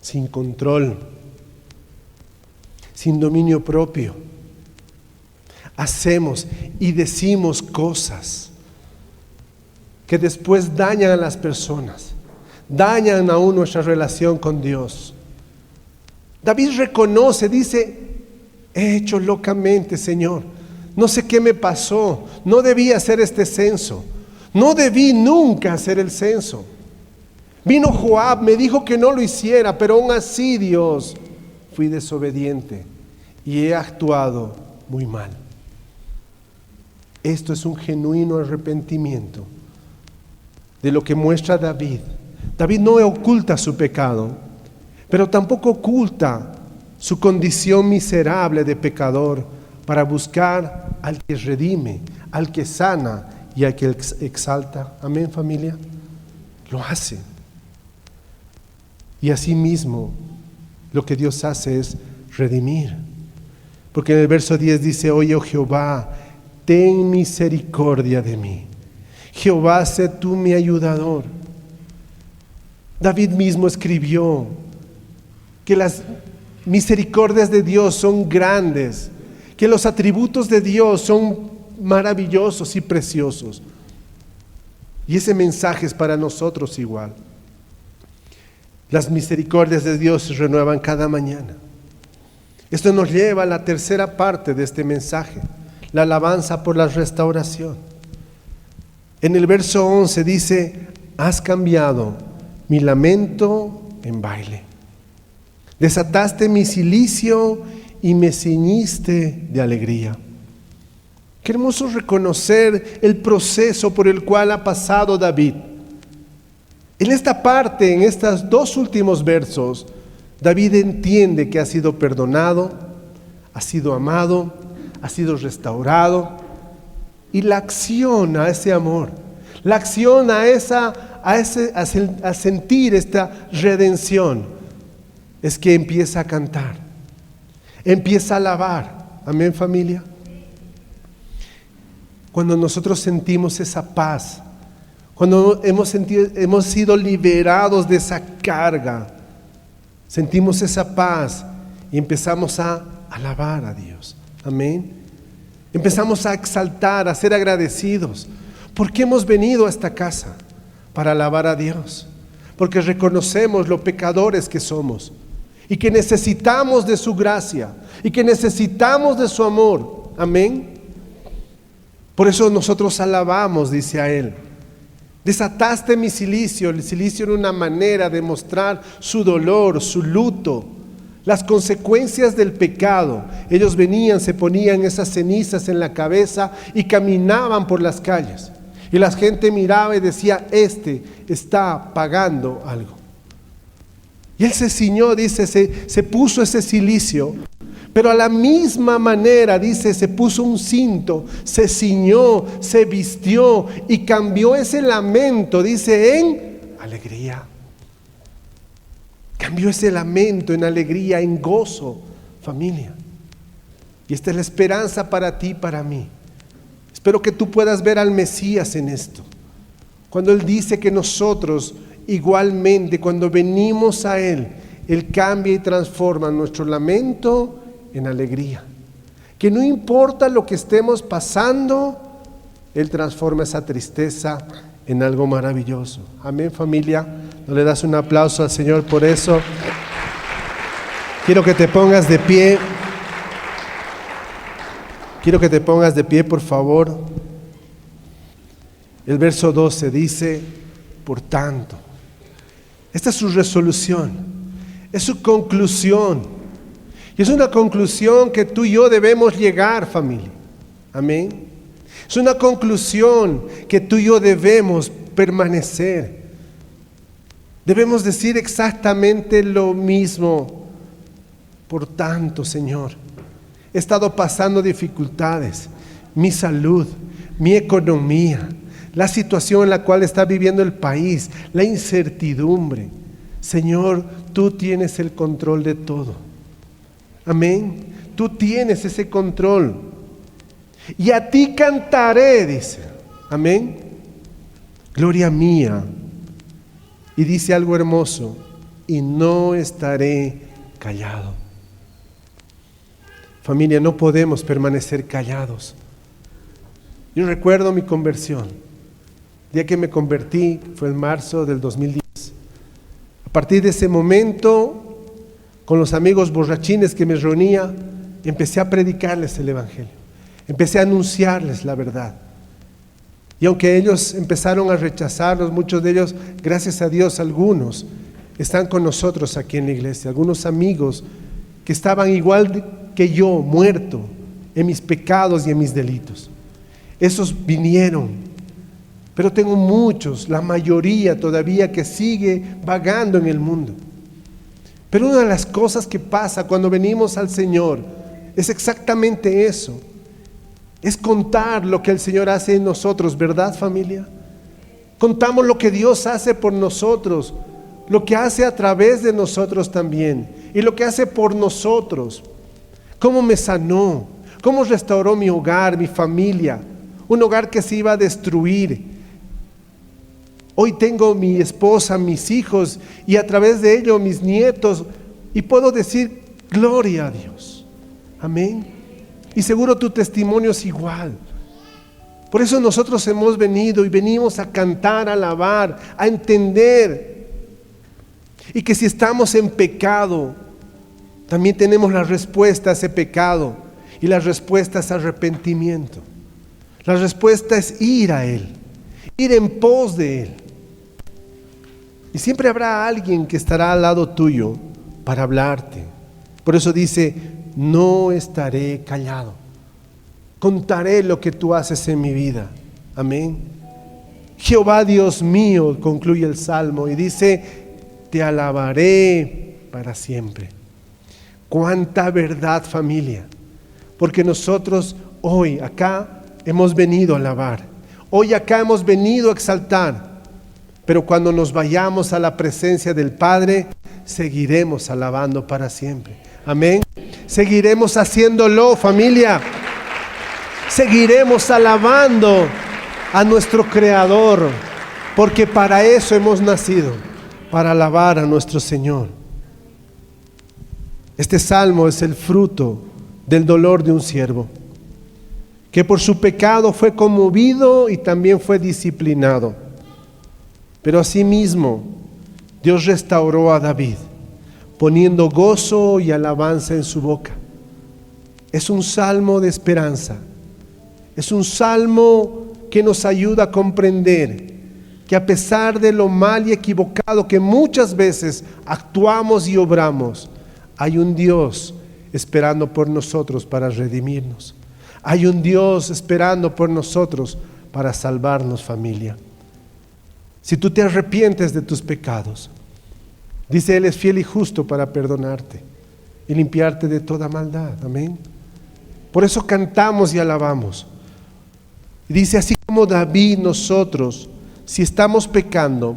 Sin control, sin dominio propio. Hacemos y decimos cosas que después dañan a las personas, dañan aún nuestra relación con Dios. David reconoce, dice: he hecho locamente, Señor. No sé qué me pasó. No debí hacer este censo. No debí nunca hacer el censo. Vino Joab, me dijo que no lo hiciera, pero aún así, Dios, fui desobediente y he actuado muy mal. Esto es un genuino arrepentimiento de lo que muestra David. David no oculta su pecado, pero tampoco oculta su condición miserable de pecador para buscar al que redime, al que sana y al que exalta. Amén, familia. Lo hace. Y asimismo, lo que Dios hace es redimir. Porque en el verso 10 dice: oye, oh Jehová, ten misericordia de mí. Jehová, sé tú mi ayudador. David mismo escribió que las misericordias de Dios son grandes, que los atributos de Dios son maravillosos y preciosos. Y ese mensaje es para nosotros igual. Las misericordias de Dios se renuevan cada mañana. Esto nos lleva a la tercera parte de este mensaje, la alabanza por la restauración. En el verso 11 dice: has cambiado mi lamento en baile. Desataste mi cilicio y me ceñiste de alegría. Qué hermoso reconocer el proceso por el cual ha pasado David. En esta parte, en estos dos últimos versos, David entiende que ha sido perdonado, ha sido amado, ha sido restaurado, y la acción a ese amor, la acción a sentir esta redención, es que empieza a cantar, empieza a alabar. Amén, familia. Cuando nosotros sentimos esa paz, cuando hemos sido liberados de esa carga, sentimos esa paz y empezamos a alabar a Dios. Amén. Empezamos a exaltar, a ser agradecidos. ¿Por qué hemos venido a esta casa? Para alabar a Dios. Porque reconocemos lo pecadores que somos y que necesitamos de su gracia y que necesitamos de su amor. Amén. Por eso nosotros alabamos, dice a Él. Desataste mi cilicio. El cilicio era una manera de mostrar su dolor, su luto, las consecuencias del pecado. Ellos venían, se ponían esas cenizas en la cabeza y caminaban por las calles. Y la gente miraba y decía: este está pagando algo. Y Él se ciñó, dice, se puso ese cilicio. Pero a la misma manera, dice, se puso un cinto, se ciñó, se vistió y cambió ese lamento, dice, en alegría. Cambió ese lamento en alegría, en gozo, familia. Y esta es la esperanza para ti y para mí. Espero que tú puedas ver al Mesías en esto. Cuando Él dice que nosotros igualmente, cuando venimos a Él, Él cambia y transforma nuestro lamento en alegría. Que no importa lo que estemos pasando, Él transforma esa tristeza en algo maravilloso. Amén, familia. ¿No le das un aplauso al Señor por eso? Quiero que te pongas de pie. Quiero que te pongas de pie, por favor. El verso 12 dice: por tanto. Esta es su resolución, es su conclusión. Y es una conclusión que tú y yo debemos llegar, familia. Amén. Es una conclusión que tú y yo debemos permanecer. Debemos decir exactamente lo mismo. Por tanto, Señor, he estado pasando dificultades, mi salud, mi economía, la situación en la cual está viviendo el país, la incertidumbre. Señor, tú tienes el control de todo. Amén. Tú tienes ese control. Y a ti cantaré, dice. Amén. Gloria mía. Y dice algo hermoso: y no estaré callado. Familia, no podemos permanecer callados. Yo recuerdo mi conversión. El día que me convertí fue en marzo del 2010. A partir de ese momento, con los amigos borrachines que me reunía, empecé a predicarles el Evangelio. Empecé a anunciarles la verdad. Y aunque ellos empezaron a rechazarlos, muchos de ellos, gracias a Dios, algunos están con nosotros aquí en la iglesia. Algunos amigos que estaban igual que yo, muerto en mis pecados y en mis delitos. Esos vinieron. Pero tengo muchos, la mayoría todavía, que sigue vagando en el mundo. Pero una de las cosas que pasa cuando venimos al Señor es exactamente eso. Es contar lo que el Señor hace en nosotros, ¿verdad, familia? Contamos lo que Dios hace por nosotros, lo que hace a través de nosotros también, y lo que hace por nosotros. cómo me sanó, cómo restauró mi hogar, mi familia, un hogar que se iba a destruir. Hoy tengo mi esposa, mis hijos y a través de ello mis nietos y puedo decir gloria a Dios. Amén. Y seguro tu testimonio es igual. Por eso nosotros hemos venido y venimos a cantar, a alabar, a entender. Y que si estamos en pecado, también tenemos la respuesta a ese pecado. Y la respuesta es arrepentimiento. La respuesta es ir a Él, ir en pos de Él. Y siempre habrá alguien que estará al lado tuyo para hablarte. Por eso dice, no estaré callado. Contaré lo que tú haces en mi vida. Amén. Jehová Dios mío, concluye el Salmo y dice, te alabaré para siempre. Cuánta verdad, familia. Porque nosotros hoy acá hemos venido a alabar. Hoy acá hemos venido a exaltar. Pero cuando nos vayamos a la presencia del Padre, seguiremos alabando para siempre. Amén. Seguiremos haciéndolo, familia. Seguiremos alabando a nuestro Creador, porque para eso hemos nacido, para alabar a nuestro Señor. Este salmo es el fruto del dolor de un siervo, que por su pecado fue conmovido y también fue disciplinado. Pero asimismo, Dios restauró a David, poniendo gozo y alabanza en su boca. Es un salmo de esperanza. Es un salmo que nos ayuda a comprender que a pesar de lo mal y equivocado que muchas veces actuamos y obramos, hay un Dios esperando por nosotros para redimirnos. Hay un Dios esperando por nosotros para salvarnos, familia. Si tú te arrepientes de tus pecados, dice Él es fiel y justo para perdonarte y limpiarte de toda maldad. Amén. Por eso cantamos y alabamos. Y dice, así como David, nosotros, si estamos pecando,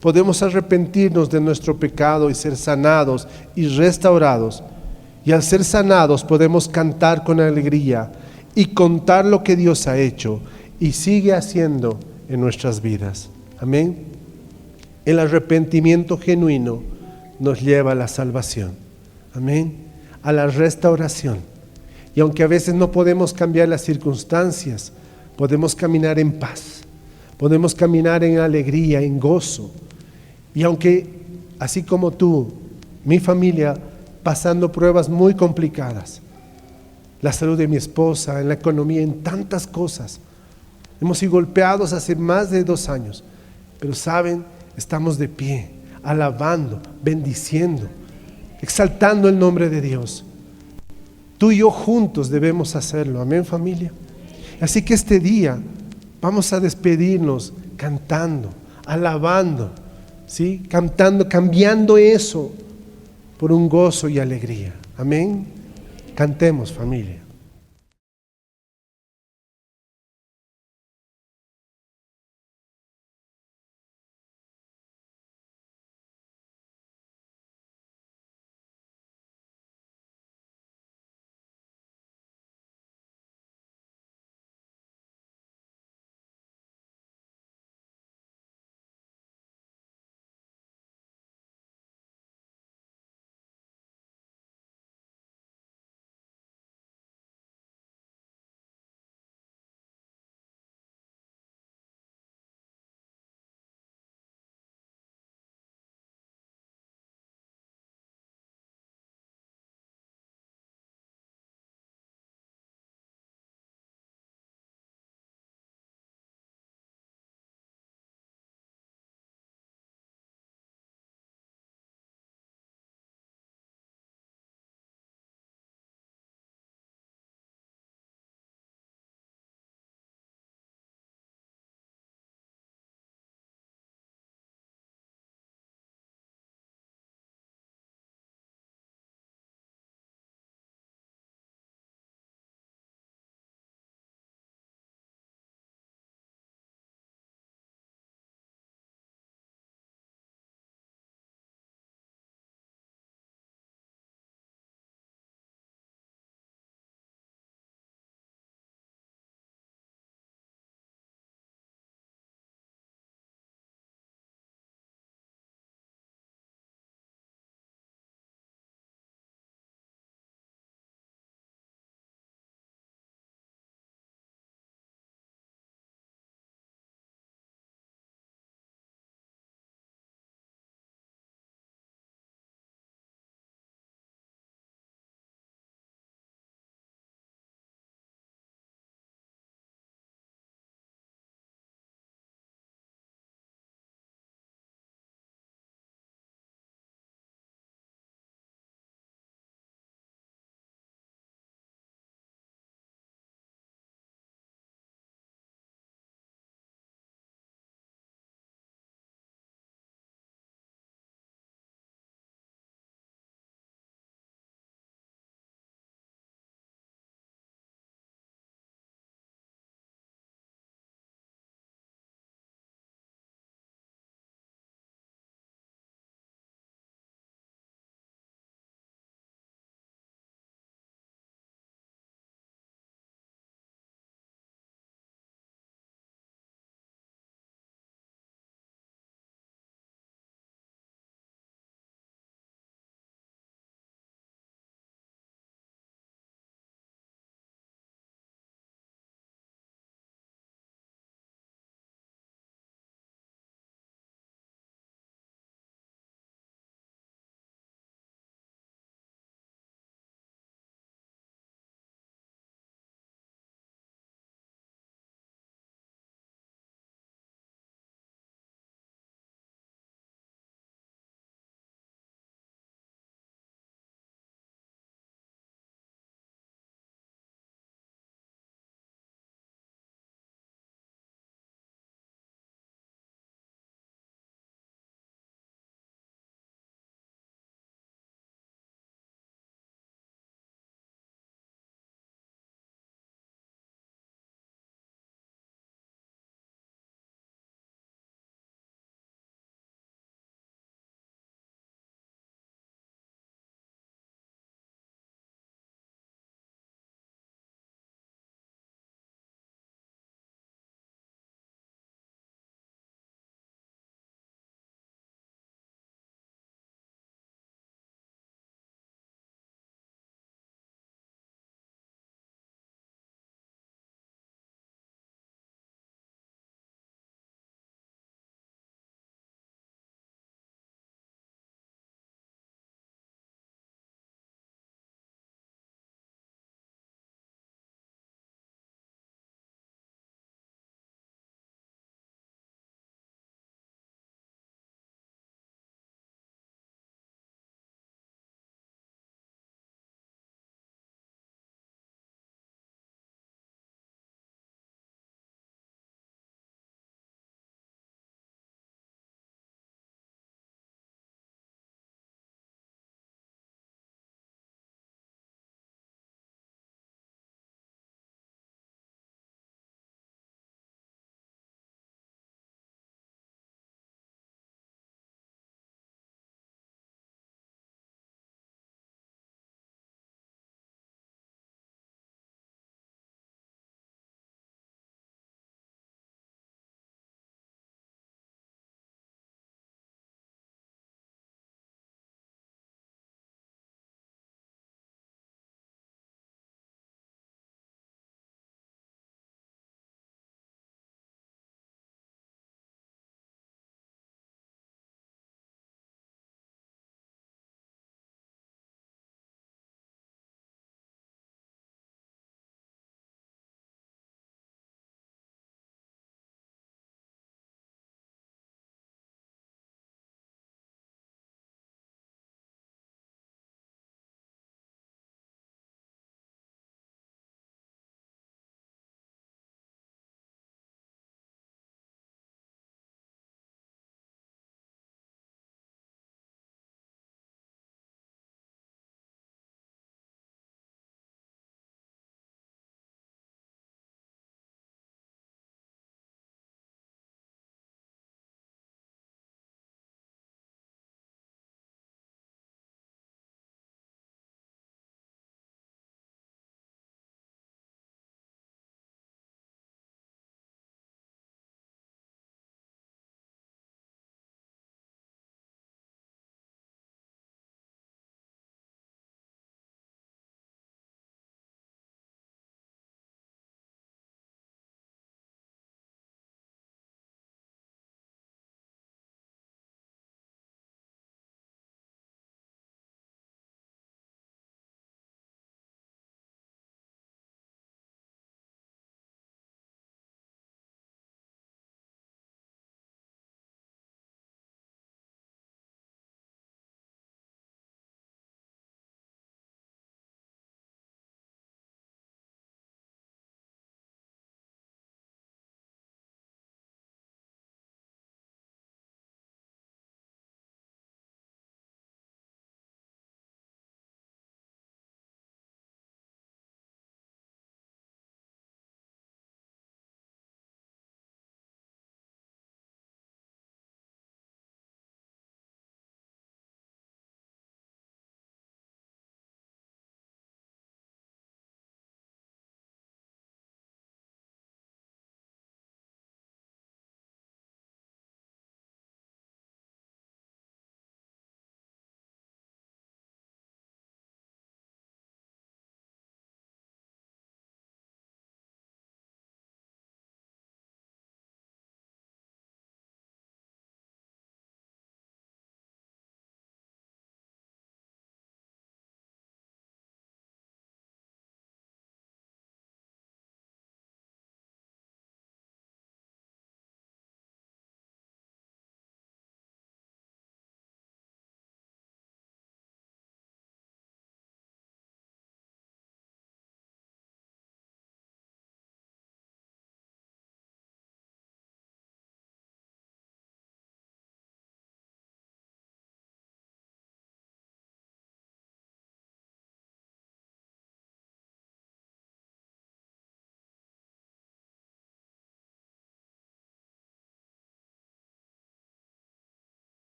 podemos arrepentirnos de nuestro pecado y ser sanados y restaurados. Y al ser sanados podemos cantar con alegría y contar lo que Dios ha hecho y sigue haciendo en nuestras vidas. Amén. El arrepentimiento genuino nos lleva a la salvación. Amén. A la restauración. Y aunque a veces no podemos cambiar las circunstancias, podemos caminar en paz. Podemos caminar en alegría, en gozo. Y aunque, así como tú, mi familia, pasando pruebas muy complicadas, la salud de mi esposa, en la economía, en tantas cosas, hemos sido golpeados hace más de 2 años. Pero saben, estamos de pie, alabando, bendiciendo, exaltando el nombre de Dios. Tú y yo juntos debemos hacerlo. Amén, familia. Así que este día vamos a despedirnos cantando, alabando, ¿sí? Cantando, cambiando eso por un gozo y alegría. Amén. Cantemos, familia.